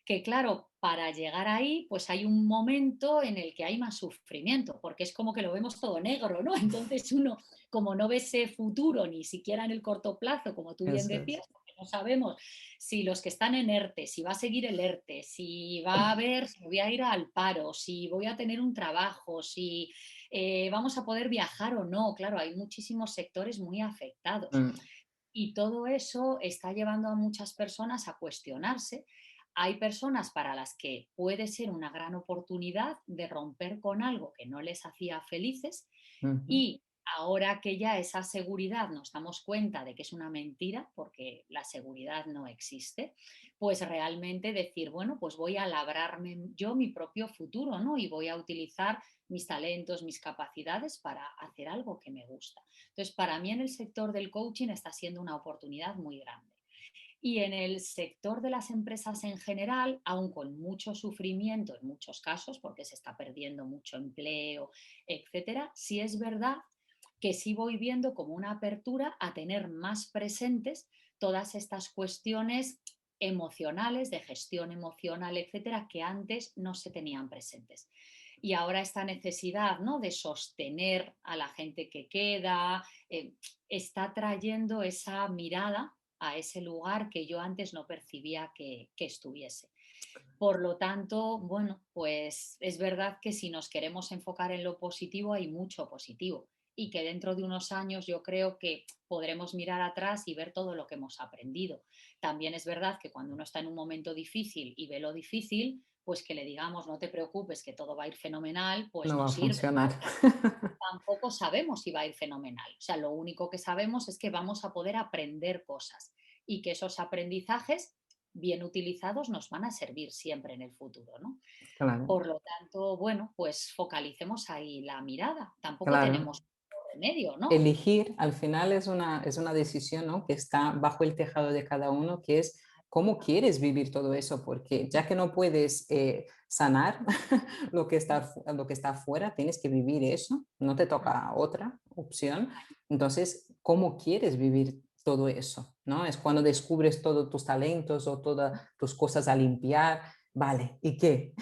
Que claro, para llegar ahí, pues hay un momento en el que hay más sufrimiento, porque es como que lo vemos todo negro, ¿no? Entonces uno, como no ve ese futuro ni siquiera en el corto plazo, como tú bien Eso decías, es. porque no sabemos si los que están en ERTE, si va a seguir el ERTE, si va a haber, si voy a ir al paro, si voy a tener un trabajo, si vamos a poder viajar o no. Claro, hay muchísimos sectores muy afectados. Mm, Y todo eso está llevando a muchas personas a cuestionarse. Hay personas para las que puede ser una gran oportunidad de romper con algo que no les hacía felices ujú, y ahora que ya esa seguridad nos damos cuenta de que es una mentira, porque la seguridad no existe, pues realmente decir, bueno, pues voy a labrarme yo mi propio futuro, ¿no? Y voy a utilizar mis talentos, mis capacidades para hacer algo que me gusta. Entonces, para mí en el sector del coaching está siendo una oportunidad muy grande. Y en el sector de las empresas en general, aún con mucho sufrimiento en muchos casos, porque se está perdiendo mucho empleo, etcétera, sí es verdad que sí voy viendo como una apertura a tener más presentes todas estas cuestiones emocionales, de gestión emocional, etcétera, que antes no se tenían presentes. Y ahora esta necesidad, ¿no?, de sostener a la gente que queda, está trayendo esa mirada a ese lugar que yo antes no percibía que estuviese. Por lo tanto, bueno, pues es verdad que si nos queremos enfocar en lo positivo, hay mucho positivo. y que dentro de unos años yo creo que podremos mirar atrás y ver todo lo que hemos aprendido. También es verdad que cuando uno está en un momento difícil y ve lo difícil, pues que le digamos no te preocupes que todo va a ir fenomenal, pues No no va a sirve, funcionar. ¿no? Tampoco sabemos si va a ir fenomenal. O sea, lo único que sabemos es que vamos a poder aprender cosas y que esos aprendizajes bien utilizados nos van a servir siempre en el futuro, ¿no? Claro, Por lo tanto, bueno, pues focalicemos ahí la mirada. Tampoco claro. tenemos remedio, ¿no? Elegir al final es una decisión, ¿no? Que está bajo el tejado de cada uno, que es cómo quieres vivir todo eso, porque ya que no puedes sanar lo que está afuera, tienes que vivir eso, no te toca otra opción. Entonces, ¿cómo quieres vivir todo eso? ¿No? Es cuando descubres todos tus talentos o todas tus cosas a limpiar, vale, ¿y qué?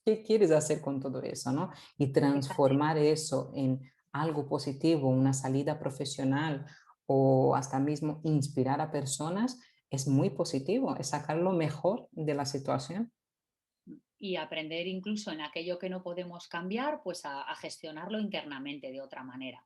¿Qué quieres hacer con todo eso, no? Y Exacto. transformar eso en algo positivo, una salida profesional o hasta mismo inspirar a personas, es muy positivo, es sacar lo mejor de la situación. Y aprender incluso en aquello que no podemos cambiar, pues a gestionarlo internamente de otra manera.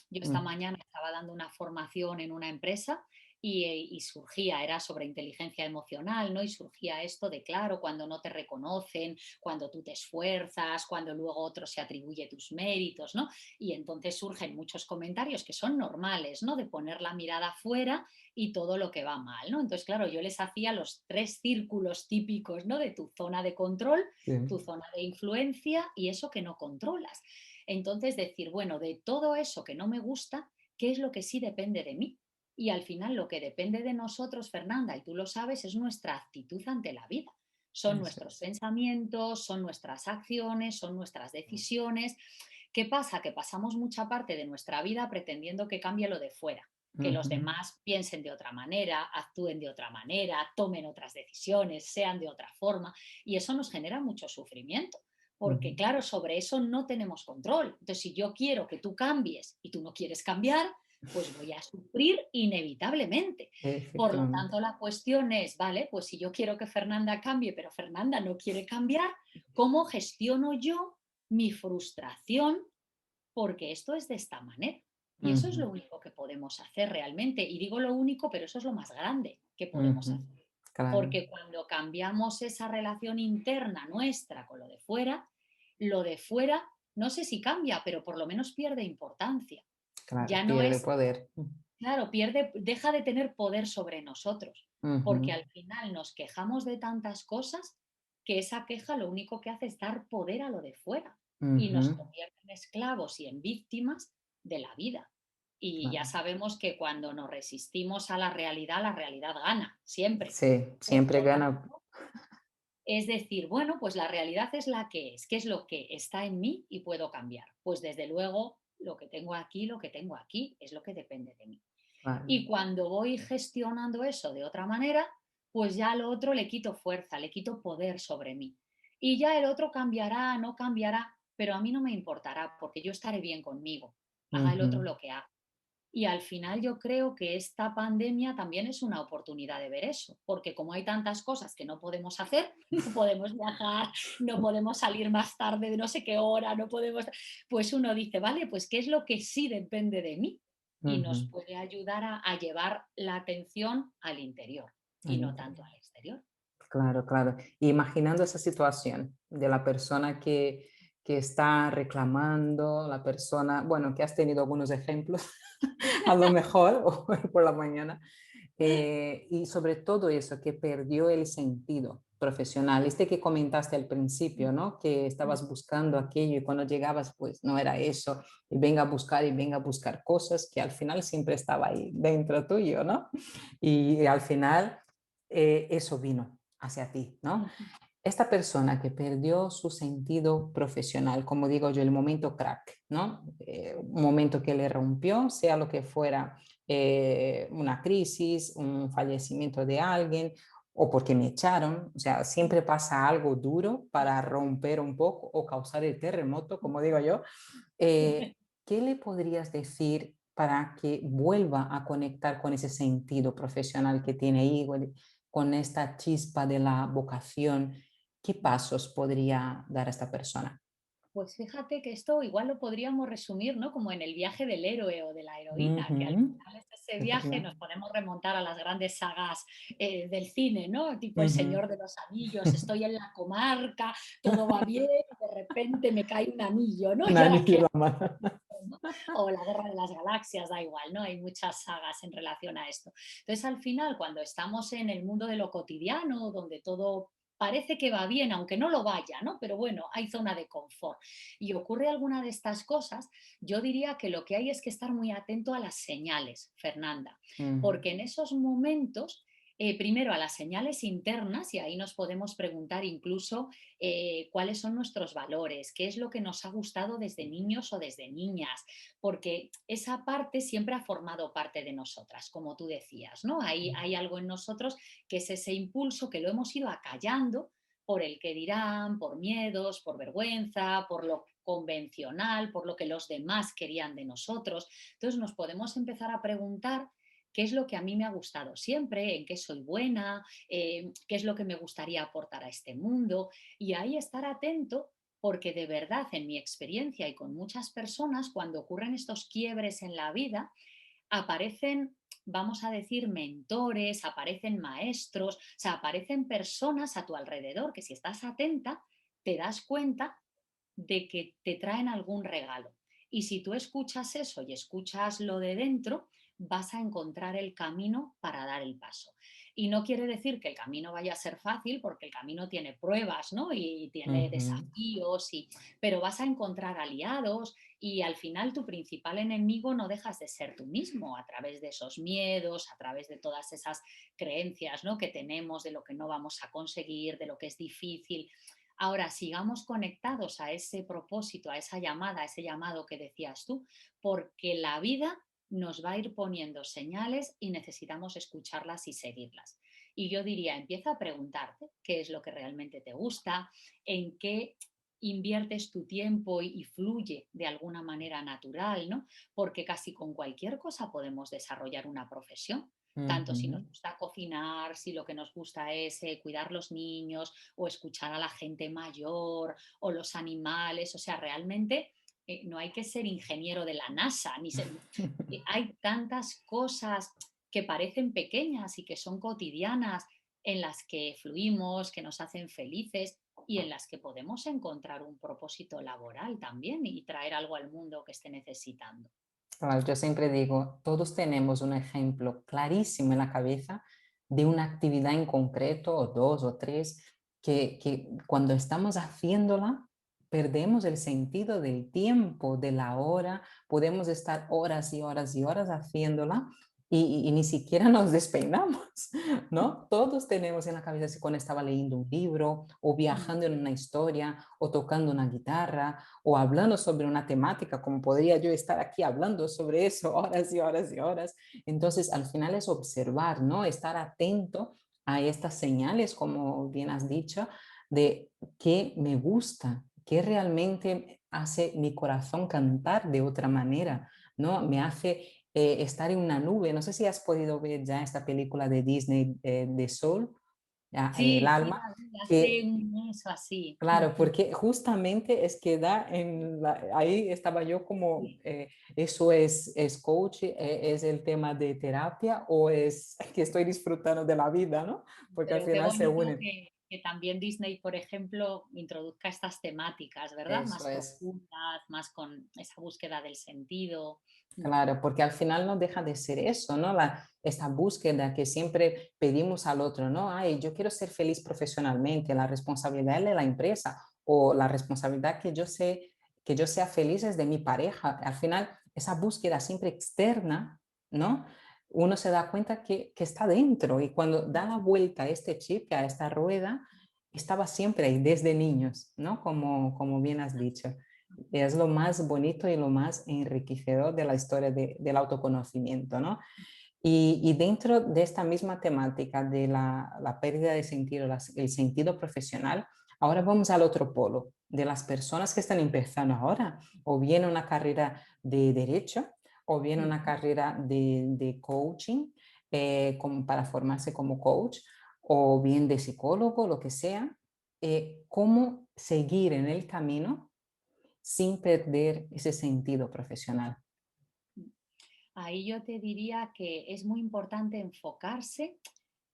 Yo esta Mm, mañana estaba dando una formación en una empresa y surgía, era sobre inteligencia emocional, ¿no? Y surgía esto de, claro, cuando no te reconocen, cuando tú te esfuerzas, cuando luego otro se atribuye tus méritos, ¿no? Y entonces surgen muchos comentarios que son normales, ¿no? De poner la mirada fuera y todo lo que va mal, ¿no? Entonces, claro, yo les hacía los 3 círculos típicos, ¿no? De tu zona de control, tu sí. zona de influencia y eso que no controlas. Entonces, decir, bueno, de todo eso que no me gusta, ¿qué es lo que sí depende de mí? Y al final lo que depende de nosotros, Fernanda, y tú lo sabes, es nuestra actitud ante la vida. Son Eso nuestros es. pensamientos, son nuestras acciones, son nuestras decisiones. ¿Qué pasa? Que pasamos mucha parte de nuestra vida pretendiendo que cambie lo de fuera, que los Ujú, demás piensen de otra manera, actúen de otra manera, tomen otras decisiones, sean de otra forma, y eso nos genera mucho sufrimiento, porque ujú. claro, sobre eso no tenemos control. Entonces, si yo quiero que tú cambies y tú no quieres cambiar, pues voy a sufrir inevitablemente. Por lo Efectivamente. tanto, la cuestión es, vale, pues si yo quiero que Fernanda cambie, pero Fernanda no quiere cambiar, ¿cómo gestiono yo mi frustración porque esto es de esta manera? Y eso es Ujú, lo único que podemos hacer realmente. Y digo lo único, pero eso es lo más grande que podemos ujú. hacer. Claro, Porque cuando cambiamos esa relación interna nuestra con lo de fuera, no sé si cambia, pero por lo menos pierde importancia. claro, Ya no pierde es, poder. claro, pierde, deja de tener poder sobre nosotros. Porque Ujú, al final nos quejamos de tantas cosas que esa queja lo único que hace es dar poder a lo de fuera y nos ujú, convierte en esclavos y en víctimas de la vida. Y ya claro. sabemos que cuando nos resistimos a la realidad gana, siempre. Sí, Por siempre lo gana. tanto, es decir, bueno, pues la realidad es la que es, qué es lo que está en mí y puedo cambiar. Pues desde luego, lo que tengo aquí es lo que depende de mí. Claro. Y cuando voy gestionando eso de otra manera, pues ya al otro le quito fuerza, le quito poder sobre mí. Y ya el otro cambiará, no cambiará, pero a mí no me importará porque yo estaré bien conmigo, haga el otro Ujú. lo que haga. Y al final yo creo que esta pandemia también es una oportunidad de ver eso, porque como hay tantas cosas que no podemos hacer, no podemos viajar, no podemos salir más tarde de no sé qué hora, no podemos, pues uno dice, vale, pues ¿qué es lo que sí depende de mí? Y nos Ujú. puede ayudar a llevar la atención al interior y Al no interior. tanto al exterior. Claro, claro. Imaginando esa situación de la persona que está reclamando, la persona, bueno, que has tenido algunos ejemplos, a lo mejor, o por la mañana, y sobre todo eso, que perdió el sentido profesional. Este que comentaste al principio, ¿no? Que estabas buscando aquello y cuando llegabas, pues no era eso, y venga a buscar cosas que al final siempre estaba ahí dentro tuyo, ¿no? Y al final eso vino hacia ti, ¿no? Esta persona que perdió su sentido profesional, como digo yo, el momento crack, ¿no? Un momento que le rompió, sea lo que fuera, una crisis, un fallecimiento de alguien o porque me echaron, o sea, siempre pasa algo duro para romper un poco o causar el terremoto, como digo yo. ¿Qué le podrías decir para que vuelva a conectar con ese sentido profesional que tiene ahí, con esta chispa de la vocación? ¿Qué pasos podría dar a esta persona? Pues fíjate que esto igual lo podríamos resumir, ¿no? Como en el viaje del héroe o de la heroína, que al Ujú, final es ese es viaje, verdad. nos podemos remontar a las grandes sagas del cine, ¿no? Tipo El Ujú. Señor de los Anillos, estoy en la comarca, todo va bien, y de repente me cae un anillo, ¿no? Un ¿Y ahora anillo qué en hago? la mano. ¿No? O La Guerra de las Galaxias, da igual, ¿no? Hay muchas sagas en relación a esto. Entonces, al final, cuando estamos en el mundo de lo cotidiano, donde todo parece que va bien, aunque no lo vaya, ¿no? Pero bueno, hay zona de confort. Y ocurre alguna de estas cosas, yo diría que lo que hay es que estar muy atento a las señales, Fernanda, Ujú, porque en esos momentos, primero a las señales internas, y ahí nos podemos preguntar incluso cuáles son nuestros valores, qué es lo que nos ha gustado desde niños o desde niñas, porque esa parte siempre ha formado parte de nosotras, como tú decías, ¿no? Hay algo en nosotros que es ese impulso que lo hemos ido acallando por el que dirán, por miedos, por vergüenza, por lo convencional, por lo que los demás querían de nosotros. Entonces nos podemos empezar a preguntar qué es lo que a mí me ha gustado siempre, en qué soy buena, qué es lo que me gustaría aportar a este mundo y ahí estar atento porque de verdad, en mi experiencia y con muchas personas, cuando ocurren estos quiebres en la vida, aparecen, vamos a decir, mentores, aparecen maestros, o sea, aparecen personas a tu alrededor que si estás atenta, te das cuenta de que te traen algún regalo. Y si tú escuchas eso y escuchas lo de dentro, vas a encontrar el camino para dar el paso. Y no quiere decir que el camino vaya a ser fácil, porque el camino tiene pruebas, ¿no? Y tiene ujú. desafíos, pero vas a encontrar aliados y al final tu principal enemigo no dejas de ser tú mismo a través de esos miedos, a través de todas esas creencias, ¿no? Que tenemos de lo que no vamos a conseguir, de lo que es difícil. Ahora, sigamos conectados a ese propósito, a esa llamada, a ese llamado que decías tú, porque la vida nos va a ir poniendo señales y necesitamos escucharlas y seguirlas. Y yo diría, empieza a preguntarte qué es lo que realmente te gusta, en qué inviertes tu tiempo y fluye de alguna manera natural, ¿no? Porque casi con cualquier cosa podemos desarrollar una profesión. Tanto si nos Ujú. gusta cocinar, si lo que nos gusta es cuidar los niños, o escuchar a la gente mayor o los animales. O sea, realmente no hay que ser ingeniero de la NASA, ni ser, hay tantas cosas que parecen pequeñas y que son cotidianas en las que fluimos, que nos hacen felices y en las que podemos encontrar un propósito laboral también y traer algo al mundo que esté necesitando. Claro, yo siempre digo, todos tenemos un ejemplo clarísimo en la cabeza de una actividad en concreto, o dos o tres, que cuando estamos haciéndola, perdemos el sentido del tiempo, de la hora, podemos estar horas y horas y horas haciéndola y ni siquiera nos despeinamos, ¿no? Todos tenemos en la cabeza si cuando estaba leyendo un libro o Mm. viajando en una historia o tocando una guitarra o hablando sobre una temática, como podría yo estar aquí hablando sobre eso horas y horas y horas. Entonces, al final es observar, ¿no? Estar atento a estas señales, como bien has dicho, de qué me gusta, qué realmente hace mi corazón cantar de otra manera, ¿no? Me hace estar en una nube. No sé si has podido ver ya esta película de Disney de Soul, El Sí, sí, alma, la vi hace que un mes o así. claro, porque justamente es que ahí estaba yo como, Sí. ¿eso es coach, es el tema de terapia o es que estoy disfrutando de la vida, ¿no? Porque al Pero qué final se bonito unen. que también Disney, por ejemplo, introduzca estas temáticas, ¿verdad? Eso Más es. profundas, más con esa búsqueda del sentido. Mm. Claro, porque al final no deja de ser eso, ¿no? Esta búsqueda que siempre pedimos al otro, ¿no? Ay, yo quiero ser feliz profesionalmente, la responsabilidad de la empresa o la responsabilidad que yo sea feliz es de mi pareja. Al final, esa búsqueda siempre externa, ¿no? Uno se da cuenta que está dentro y cuando da la vuelta a este chip, a esta rueda, estaba siempre ahí desde niños, ¿no? Como bien has dicho. Es lo más bonito y lo más enriquecedor de la historia del autoconocimiento, ¿no? Y dentro de esta misma temática de la pérdida de sentido, el sentido profesional, ahora vamos al otro polo, de las personas que están empezando ahora, o bien una carrera de derecho, o bien una Ujú. carrera de coaching, para formarse como coach, o bien de psicólogo, lo que sea, cómo seguir en el camino sin perder ese sentido profesional? Ahí yo te diría que es muy importante enfocarse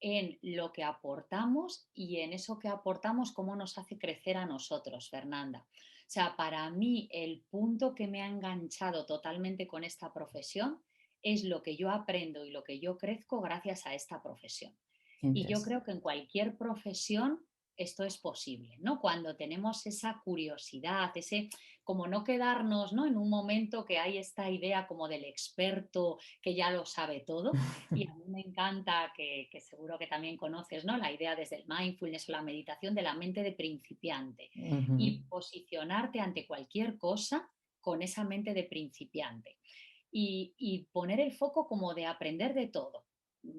en lo que aportamos y en eso que aportamos, cómo nos hace crecer a nosotros, Fernanda. O sea, para mí el punto que me ha enganchado totalmente con esta profesión es lo que yo aprendo y lo que yo crezco gracias a esta profesión. Y yo Interesante. creo que en cualquier profesión esto es posible, ¿no? Cuando tenemos esa curiosidad, ese como no quedarnos, ¿no? En un momento que hay esta idea como del experto que ya lo sabe todo. Y a mí me encanta que seguro que también conoces, ¿no? La idea desde el mindfulness o la meditación de la mente de principiante Ujú. y posicionarte ante cualquier cosa con esa mente de principiante y poner el foco como de aprender de todo,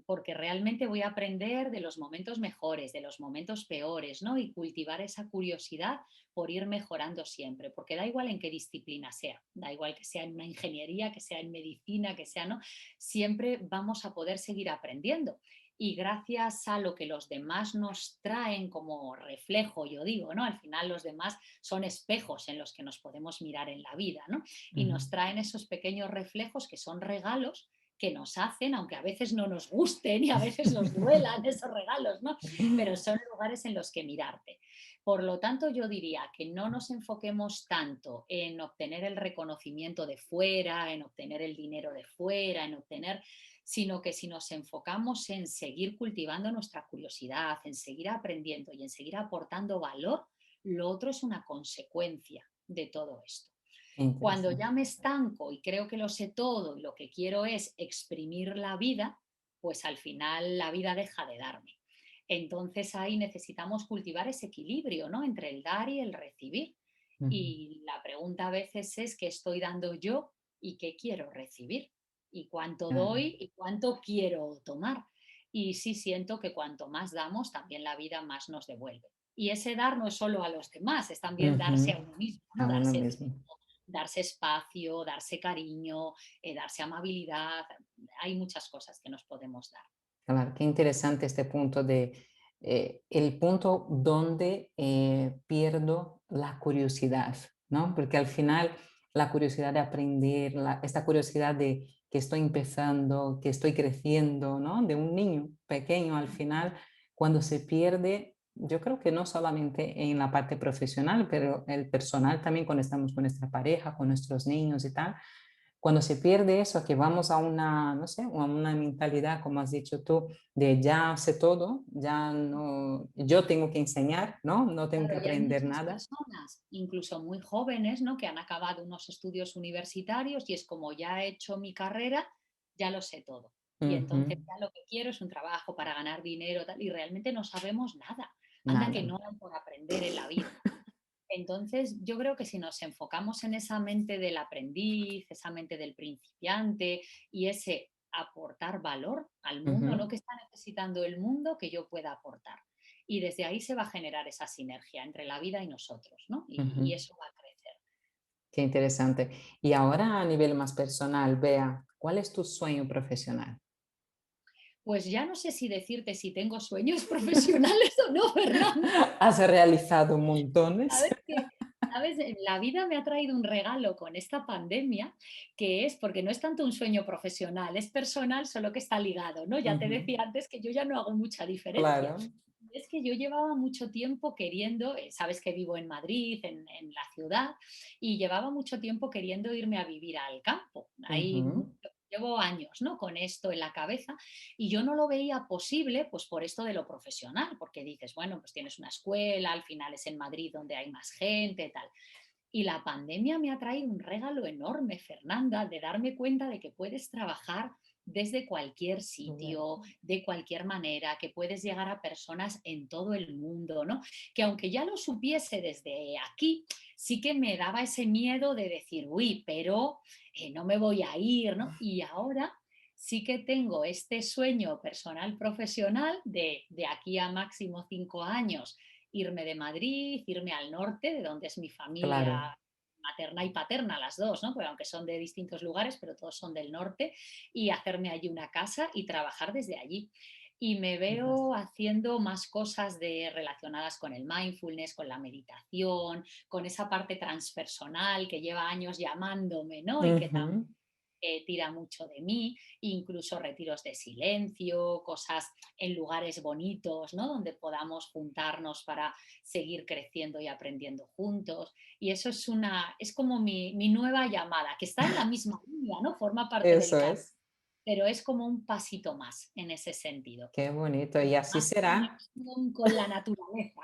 porque realmente voy a aprender de los momentos mejores, de los momentos peores, ¿no? Y cultivar esa curiosidad por ir mejorando siempre, porque da igual en qué disciplina sea, da igual que sea en una ingeniería, que sea en medicina, que sea, ¿no? Siempre vamos a poder seguir aprendiendo. Y gracias a lo que los demás nos traen como reflejo, yo digo, ¿no? Al final los demás son espejos en los que nos podemos mirar en la vida, ¿no? Y Ujú. nos traen esos pequeños reflejos que son regalos que nos hacen, aunque a veces no nos gusten y a veces nos duelan esos regalos, ¿no? Pero son lugares en los que mirarte. Por lo tanto, yo diría que no nos enfoquemos tanto en obtener el reconocimiento de fuera, en obtener el dinero de fuera, en obtener, sino que si nos enfocamos en seguir cultivando nuestra curiosidad, en seguir aprendiendo y en seguir aportando valor, lo otro es una consecuencia de todo esto. Cuando Interesante. ya me estanco y creo que lo sé todo y lo que quiero es exprimir la vida, pues al final la vida deja de darme. Entonces ahí necesitamos cultivar ese equilibrio, ¿no? Entre el dar y el recibir. Ujú. Y la pregunta a veces es qué estoy dando yo y qué quiero recibir. Y cuánto Claro. doy y cuánto quiero tomar. Y sí siento que cuanto más damos, también la vida más nos devuelve. Y ese dar no es solo a los demás, es también darse Ujú. a uno mismo, A ¿no? uno Darse mismo. darse espacio, darse cariño, darse amabilidad. Hay muchas cosas que nos podemos dar. Claro, qué interesante este punto de el punto donde pierdo la curiosidad, ¿no? Porque al final la curiosidad de aprender, esta curiosidad de que estoy empezando, que estoy creciendo, ¿no? De un niño pequeño al final, cuando se pierde, yo creo que no solamente en la parte profesional, pero el personal también cuando estamos con nuestra pareja, con nuestros niños y tal, cuando se pierde eso, que vamos a una, no sé, a una mentalidad, como has dicho tú, de ya sé todo, ya no, yo tengo que enseñar, ¿no? No tengo que Claro, y hay aprender muchas nada. personas, incluso muy jóvenes, ¿no? Que han acabado unos estudios universitarios y es como ya he hecho mi carrera, ya lo sé todo. Y Ujú. entonces ya lo que quiero es un trabajo para ganar dinero tal, y realmente no sabemos nada. Anda que Nada. no hay por aprender en la vida. Entonces, yo creo que si nos enfocamos en esa mente del aprendiz, esa mente del principiante y ese aportar valor al mundo, Ujú. ¿no? ¿Que está necesitando el mundo que yo pueda aportar? Y desde ahí se va a generar esa sinergia entre la vida y nosotros, ¿no? Y Ujú. eso va a crecer. Qué interesante. Y ahora a nivel más personal, Bea, ¿cuál es tu sueño profesional? Pues ya no sé si decirte si tengo sueños profesionales o no, Fernanda. Has realizado montones. Sabes que, sabes, la vida me ha traído un regalo con esta pandemia, que es porque no es tanto un sueño profesional, es personal, solo que está ligado, ¿no? Ya te Ujú. decía antes que yo ya no hago mucha diferencia. Claro. Es que yo llevaba mucho tiempo queriendo, sabes que vivo en Madrid, en la ciudad, y llevaba mucho tiempo queriendo irme a vivir al campo. Ujú. Llevo años, ¿no? Con esto en la cabeza y yo no lo veía posible, pues por esto de lo profesional, porque dices, bueno, pues tienes una escuela, al final es en Madrid donde hay más gente, tal. Y la pandemia me ha traído un regalo enorme, Fernanda, de darme cuenta de que puedes trabajar desde cualquier Bueno. sitio, de cualquier manera, que puedes llegar a personas en todo el mundo, ¿no? Que aunque ya lo supiese desde aquí, sí que me daba ese miedo de decir, uy, pero no me voy a ir, ¿no? Y ahora sí que tengo este sueño personal profesional de aquí a máximo 5 años irme de Madrid, irme al norte, de donde es mi familia Claro. materna y paterna, las dos, ¿no? Porque aunque son de distintos lugares, pero todos son del norte, y hacerme allí una casa y trabajar desde allí. y me veo Fantástico. haciendo más cosas relacionadas con el mindfulness, con la meditación, con esa parte transpersonal que lleva años llamándome, ¿no? Y que también Ujú. tira mucho de mí, incluso retiros de silencio, cosas en lugares bonitos, ¿no? Donde podamos juntarnos para seguir creciendo y aprendiendo juntos. Y eso es como mi nueva llamada, que está en la misma línea, ¿no? Forma parte del Eso camino, es. pero es como un pasito más en ese sentido. Qué bonito. Y así Más será. conexión con la naturaleza.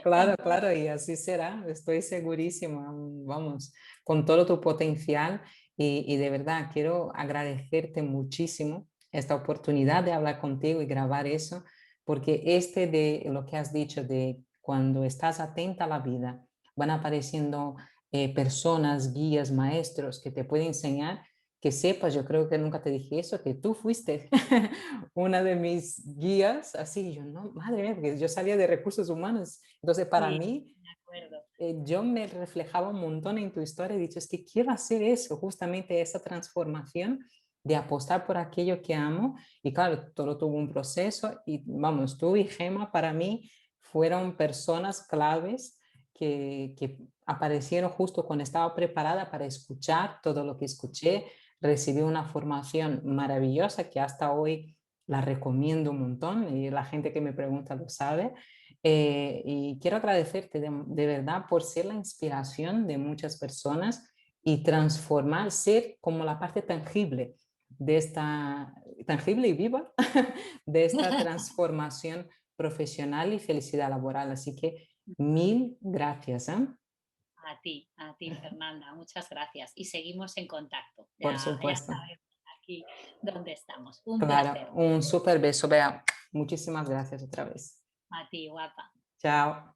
Claro, con todo. claro, y así será, estoy segurísima, vamos, con todo tu potencial y de verdad quiero agradecerte muchísimo esta oportunidad de hablar contigo y grabar eso, porque este de lo que has dicho de cuando estás atenta a la vida, van apareciendo personas, guías, maestros que te pueden enseñar, que sepas, yo creo que nunca te dije eso, que tú fuiste una de mis guías, así, yo no, madre mía, porque yo sabía de recursos humanos, entonces para Sí, mí, de acuerdo. yo me reflejaba un montón en tu historia, he dicho, es que quiero hacer eso, justamente esa transformación de apostar por aquello que amo, y claro, todo tuvo un proceso, y vamos, tú y Gema para mí fueron personas claves que aparecieron justo cuando estaba preparada para escuchar todo lo que escuché, recibí una formación maravillosa que hasta hoy la recomiendo un montón y la gente que me pregunta lo sabe. Y quiero agradecerte de verdad por ser la inspiración de muchas personas y transformar, ser como la parte tangible de esta, tangible y viva, de esta transformación profesional y felicidad laboral. Así que mil gracias, ¿eh? A ti, Fernanda, muchas gracias. Y seguimos en contacto. Por Ya supuesto. sabemos aquí dónde estamos. Un Claro, placer. un súper beso, Bea. Muchísimas gracias otra vez. A ti, guapa. Chao.